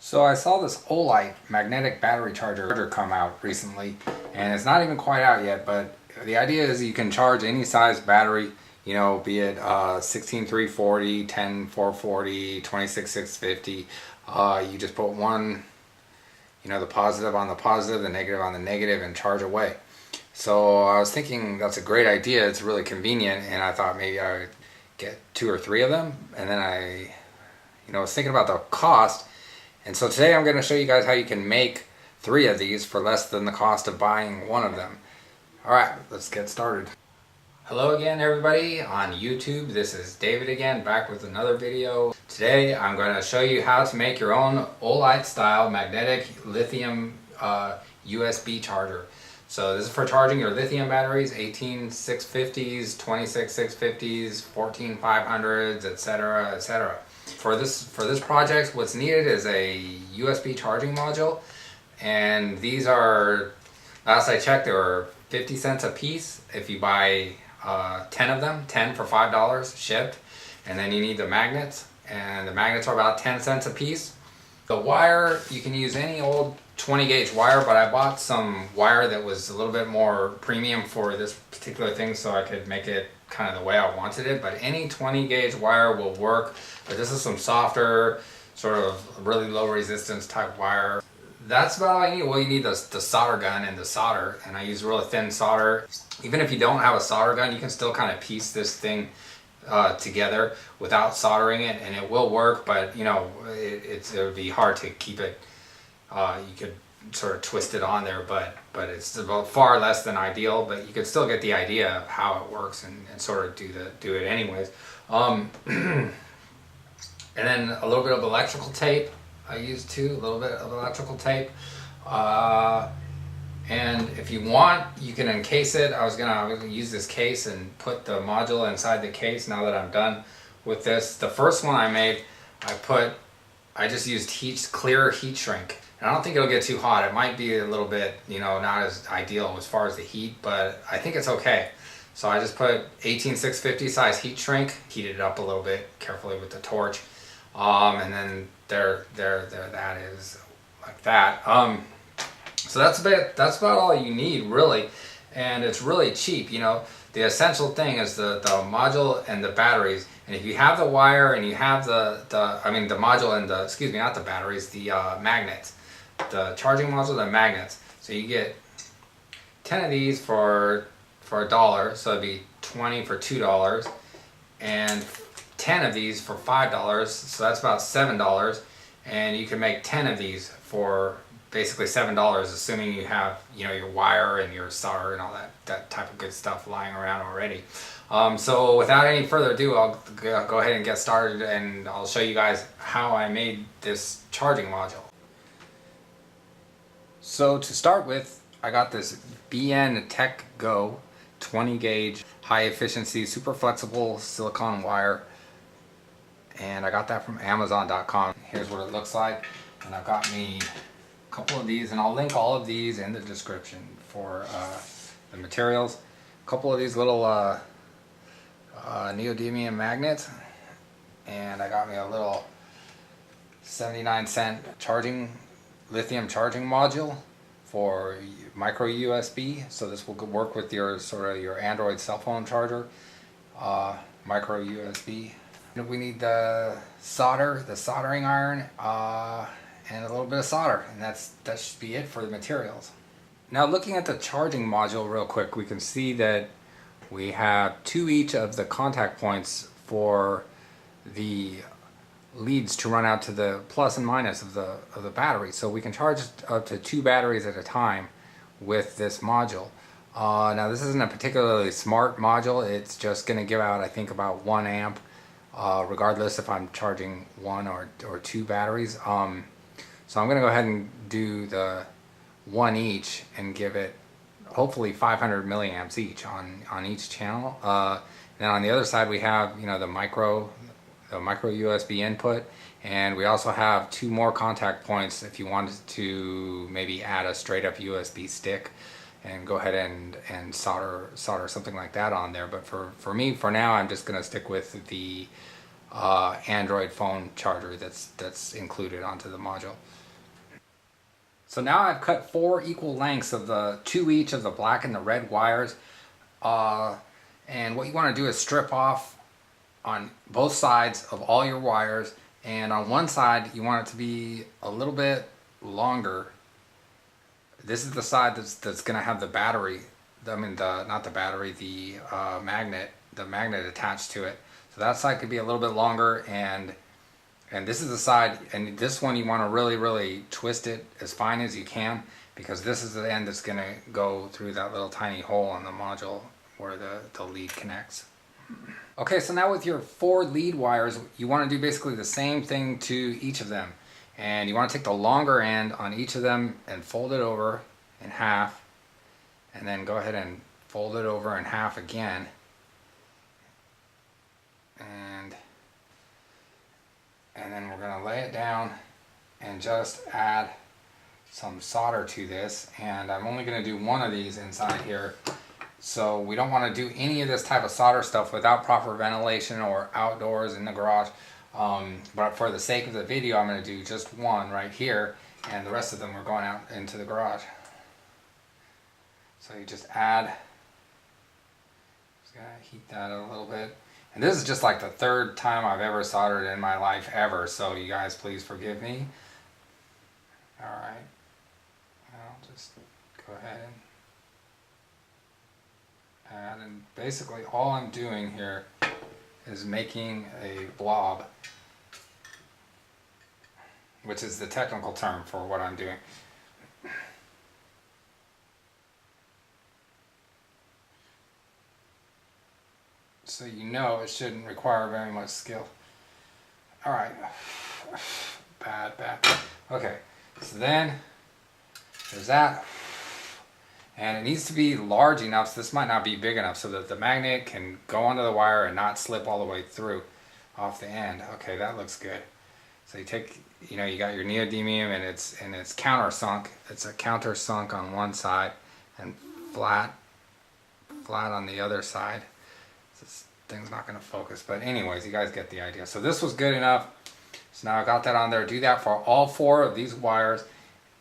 So I saw this Olight magnetic battery charger come out recently, and it's not even quite out yet, but the idea is you can charge any size battery, you know, be it 16340, 10440, 26650. You just put one, you know, the positive on the positive, the negative on the negative, and charge away. So I was thinking that's a great idea. It's really convenient, and I thought maybe I would get 2 or 3 of them. And then I was thinking about the cost. And so today I'm going to show you guys how you can make 3 of these for less than the cost of buying one of them. Alright, let's get started. Hello again everybody on YouTube. This is David again, back with another video. Today I'm going to show you how to make your own Olight style magnetic lithium USB charger. So this is for charging your lithium batteries, 18650s, 26650s, 14500s, etc., etc. For this project, what's needed is a USB charging module, and these are, last I checked, they were 50 cents a piece if you buy 10 of them, 10 for $5 shipped. And then you need the magnets, and the magnets are about 10 cents a piece. The wire, you can use any old 20 gauge wire, but I bought some wire that was a little bit more premium for this particular thing so I could make it kind of the way I wanted it. But any 20 gauge wire will work, but this is some softer, sort of really low resistance type wire. That's about all I need. Well, you need the solder gun and the solder, and I use really thin solder. Even if you don't have a solder gun, you can still kind of piece this thing together without soldering it, and it will work, but you know, it would be hard to keep it. You could sort of twist it on there, but it's about far less than ideal, but you could still get the idea of how it works and sort of do it anyways. And then a little bit of electrical tape I used too, a little bit of electrical tape. And if you want, you can encase it. I was gonna use this case and put the module inside the case now that I'm done with this. The first one I made, I just used clear heat shrink. And I don't think it'll get too hot. It might be a little bit, you know, not as ideal as far as the heat, but I think it's okay. So I just put 18650 size heat shrink, heated it up a little bit carefully with the torch. And then there that is like that. So that's about all you need really, and it's really cheap. You know, the essential thing is the module and the batteries. And if you have the wire and you have the module and not the batteries, the magnets, the charging module, the magnets. So you get 10 of these for $1, so it'd be 20 for $2, and 10 of these for $5, so that's about $7, and you can make 10 of these for basically $7, assuming you have, you know, your wire and your solder and all that type of good stuff lying around already. So without any further ado, I'll go ahead and get started, and I'll show you guys how I made this charging module. So to start with, I got this BN Tech Go 20 gauge high efficiency super flexible silicone wire, and I got that from Amazon.com. Here's what it looks like, and I've got me a couple of these, and I'll link all of these in the description for the materials. A couple of these little neodymium magnets, and I got me a little 79-cent lithium charging module for micro USB. So this will work with your your Android cell phone charger, micro USB. We need the soldering iron, and a little bit of solder, and that should be it for the materials. Now looking at the charging module real quick, we can see that we have 2 each of the contact points for the leads to run out to the plus and minus of the battery. So we can charge up to 2 batteries at a time with this module. Now this isn't a particularly smart module. It's just going to give out, I think, about 1 amp, regardless if I'm charging 1 or 2 batteries. So I'm going to go ahead and do the 1 each and give it hopefully 500 milliamps each on each channel. Then on the other side we have, you know, the micro USB input, and we also have 2 more contact points if you wanted to maybe add a straight up USB stick and go ahead and solder something like that on there. But for me, for now, I'm just going to stick with the Android phone charger that's included onto the module. So now I've cut 4 equal lengths of the 2 each of the black and the red wires. And what you want to do is strip off on both sides of all your wires, and on one side you want it to be a little bit longer. This is the side that's going to have the battery, not the battery, the magnet attached to it. So that side could be a little bit longer, and this is the side, and this one you want to really twist it as fine as you can, because this is the end that's going to go through that little tiny hole in the module where the lead connects. Okay, so now with your 4 lead wires, you want to do basically the same thing to each of them. And you want to take the longer end on each of them and fold it over in half, and then go ahead and fold it over in half again. And then we're going to lay it down and just add some solder to this. And I'm only going to do one of these inside here. So we don't want to do any of this type of solder stuff without proper ventilation or outdoors in the garage. But for the sake of the video, I'm going to do just one right here, and the rest of them are going out into the garage. So you just add, just gotta heat that a little bit. And this is just like the 3rd time I've ever soldered in my life ever, so you guys please forgive me. Alright, I'll just go ahead and add, and basically all I'm doing here is making a blob, which is the technical term for what I'm doing. So you know it shouldn't require very much skill. Alright. Bad. Okay, so then there's that. And it needs to be large enough, so this might not be big enough, so that the magnet can go onto the wire and not slip all the way through off the end. Okay, that looks good. So you take, you got your neodymium, and it's countersunk. It's a countersunk on one side and flat on the other side. This thing's not going to focus, but anyways, you guys get the idea. So this was good enough. So now I got that on there. Do that for all 4 of these wires,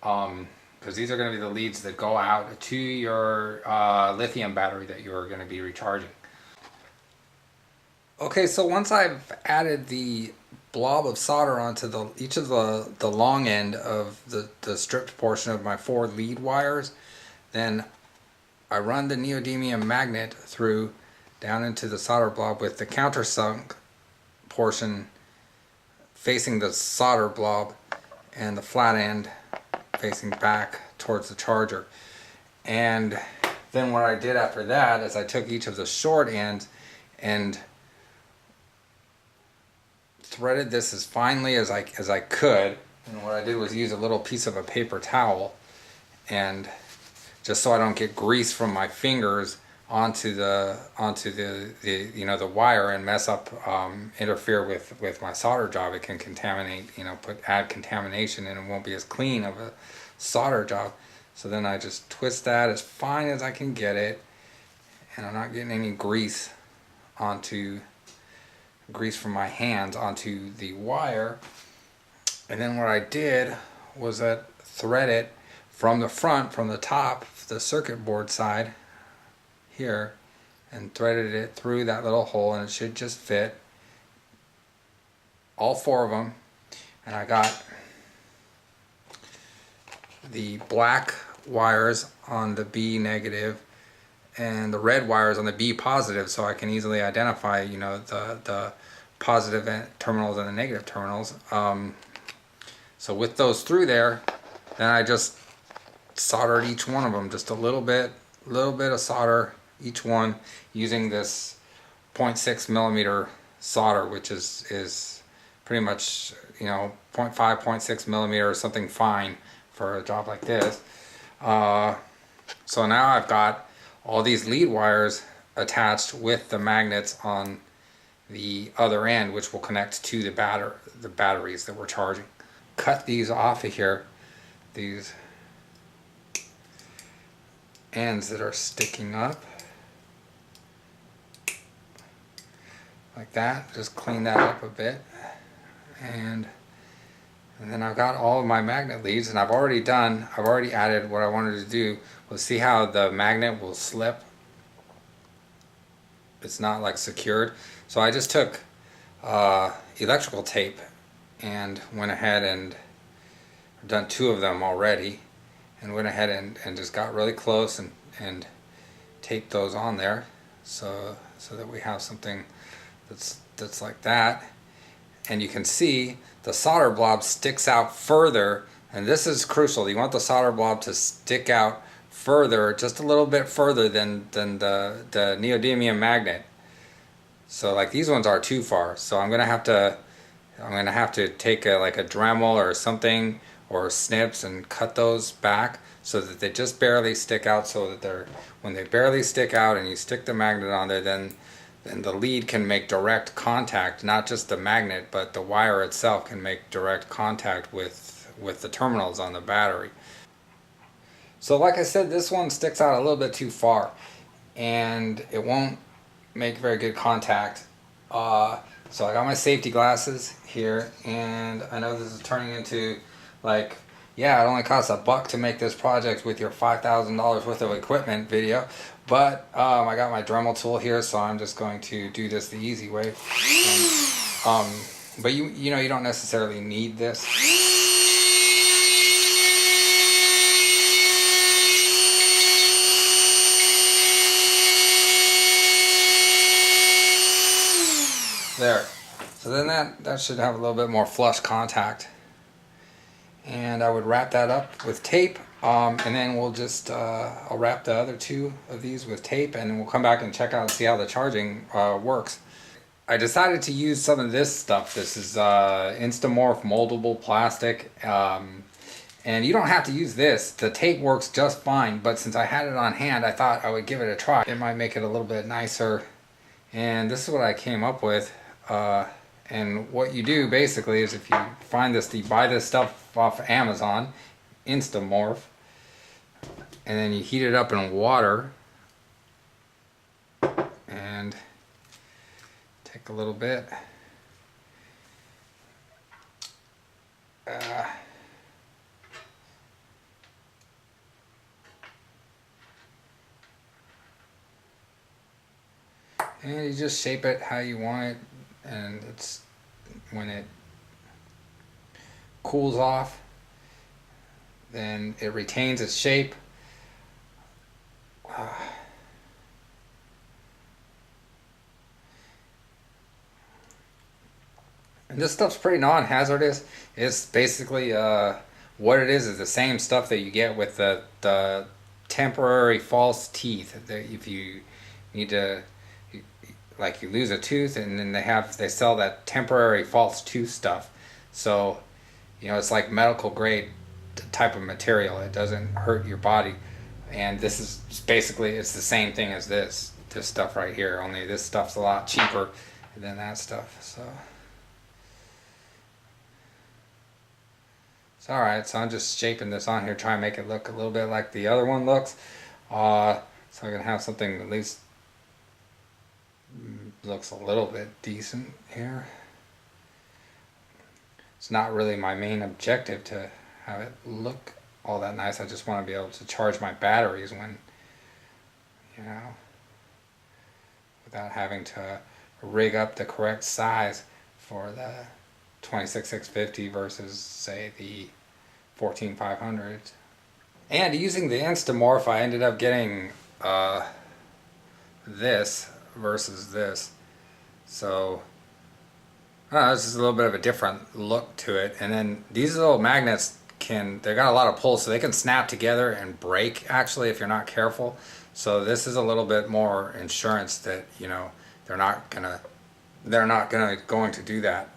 because these are going to be the leads that go out to your lithium battery that you're going to be recharging. Okay, so once I've added the blob of solder onto each of the long end of the stripped portion of my 4 lead wires, then I run the neodymium magnet through down into the solder blob with the countersunk portion facing the solder blob and the flat end facing back towards the charger. And then what I did after that is I took each of the short ends and threaded this as finely as I could. And what I did was use a little piece of a paper towel, and just so I don't get grease from my fingers onto the wire and mess up, interfere with my solder job. It can contaminate, add contamination, and it won't be as clean of a solder job. So then I just twist that as fine as I can get it, and I'm not getting any grease from my hands onto the wire. And then what I did was thread it from the front, from the top, the circuit board side here, and threaded it through that little hole, and it should just fit all 4 of them. And I got the black wires on the B negative and the red wires on the B positive, so I can easily identify the positive terminals and the negative terminals. So with those through there, then I just soldered each one of them, just a little bit of solder each one, using this 0.6 millimeter solder, which is pretty much 0.5, 0.6 millimeter or something fine for a job like this. So now I've got all these lead wires attached with the magnets on the other end, which will connect to the batteries that we're charging. Cut these off of here, these ends that are sticking up. like that. Just clean that up a bit. And then I've got all of my magnet leads, and I've already added what I wanted to do. We'll see how the magnet will slip. It's not like secured. So I just took electrical tape and went ahead and done 2 of them already, and went ahead and just got really close and taped those on there, so that we have something that's like that. And you can see the solder blob sticks out further, and this is crucial. You want the solder blob to stick out further, just a little bit further than the neodymium magnet. So like these ones are too far, so I'm gonna have to take like a Dremel or something, or snips, and cut those back so that they just barely stick out, so that when they barely stick out and you stick the magnet on there, then the lead can make direct contact, not just the magnet, but the wire itself can make direct contact with the terminals on the battery. So like I said, this one sticks out a little bit too far, and it won't make very good contact. So I got my safety glasses here, and I know this is turning into like, yeah, it only costs $1 to make this project with your $5,000 worth of equipment video, but I got my Dremel tool here, so I'm just going to do this the easy way. But you know, you don't necessarily need this. There. So then that should have a little bit more flush contact. And I would wrap that up with tape, and then we'll just, I'll wrap the other 2 of these with tape, and then we'll come back and check out and see how the charging works. I decided to use some of this stuff. This is Instamorph moldable plastic, and you don't have to use this. The tape works just fine, but since I had it on hand, I thought I would give it a try. It might make it a little bit nicer, and this is what I came up with. And what you do basically is, if you find this, you buy this stuff off Amazon, Instamorph, and then you heat it up in water, and take a little bit. And you just shape it how you want it, and it's when it cools off, then it retains its shape. And this stuff's pretty non-hazardous. It's basically what it is the same stuff that you get with the temporary false teeth. If you need to, like, you lose a tooth, and then they sell that temporary false tooth stuff. So, you know, it's like medical grade type of material. It doesn't hurt your body. And this is basically, it's the same thing as this stuff right here, only this stuff's a lot cheaper than that stuff. So it's alright. So I'm just shaping this on here, trying to make it look a little bit like the other one looks. So I can have something at least looks a little bit decent here. It's not really my main objective to have it look all that nice. I just want to be able to charge my batteries when, you know, without having to rig up the correct size for the 26650 versus, say, the 14500. And using the Instamorph, I ended up getting this versus this. So I don't know, it's just a little bit of a different look to it. And then these little magnets they got a lot of pull, so they can snap together and break actually if you're not careful. So this is a little bit more insurance that, you know, they're not going to do that.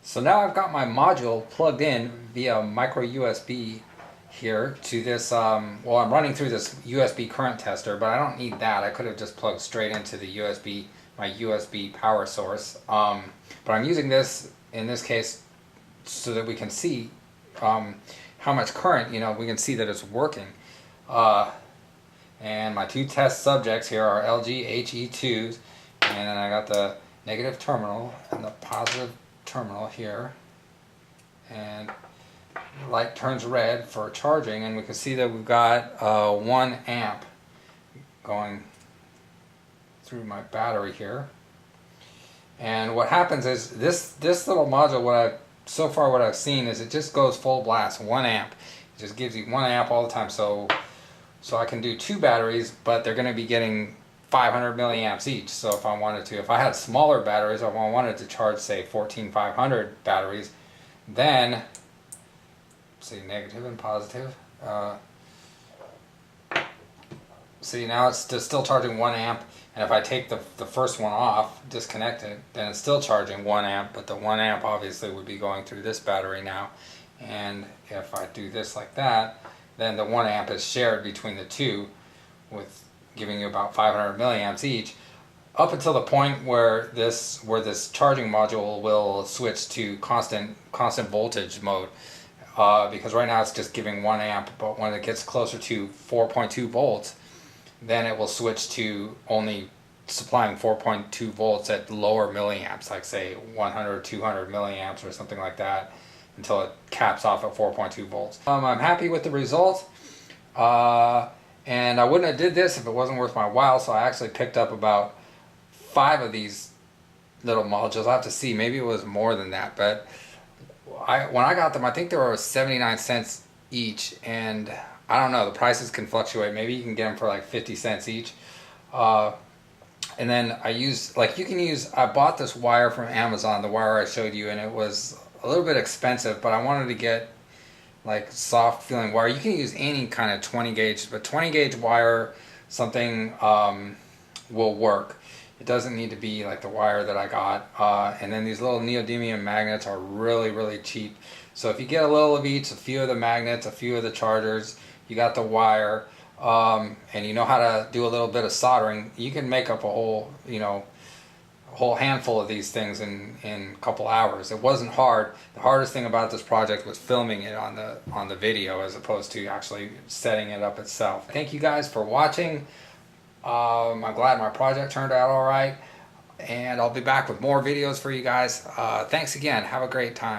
So now I've got my module plugged in via micro USB here to this, well, I'm running through this USB current tester, but I don't need that. I could have just plugged straight into the USB, my USB power source. But I'm using this, in this case, so that we can see how much current, you know, we can see that it's working. And my 2 test subjects here are LG HE2s, And then I got the negative terminal and the positive terminal here. And the light turns red for charging, and we can see that we've got 1 amp going through my battery here. And what happens is this little module, what I've seen is it just goes full blast, 1 amp. It just gives you 1 amp all the time. So I can do 2 batteries, but they're going to be getting 500 milliamps each. So if I had smaller batteries, if I wanted to charge, say, 14500 batteries, then, see, negative and positive. See, now it's just still charging 1 amp, and if I take the first one off, disconnect it, then it's still charging 1 amp, but the 1 amp obviously would be going through this battery now. And if I do this like that, then the 1 amp is shared between the two, with giving you about 500 milliamps each, up until the point where this charging module will switch to constant voltage mode. Because right now it's just giving 1 amp, but when it gets closer to 4.2 volts, then it will switch to only supplying 4.2 volts at lower milliamps, like say 100, 200 milliamps or something like that, until it caps off at 4.2 volts. I'm happy with the results, and I wouldn't have did this if it wasn't worth my while, so I actually picked up about 5 of these little modules. I have to see, maybe it was more than that, but when I got them, I think they were 79 cents each, and I don't know, the prices can fluctuate. Maybe you can get them for like 50 cents each. And then I bought this wire from Amazon, the wire I showed you, and it was a little bit expensive, but I wanted to get like soft feeling wire. You can use any kind of 20 gauge, but 20 gauge wire, something will work. It doesn't need to be like the wire that I got. And then these little neodymium magnets are really, really cheap. So if you get a little of each, a few of the magnets, a few of the chargers, you got the wire, and you know how to do a little bit of soldering, you can make up a whole handful of these things in a couple hours. It wasn't hard. The hardest thing about this project was filming it on the video as opposed to actually setting it up itself. Thank you guys for watching. I'm glad my project turned out all right, and I'll be back with more videos for you guys. Thanks again. Have a great time.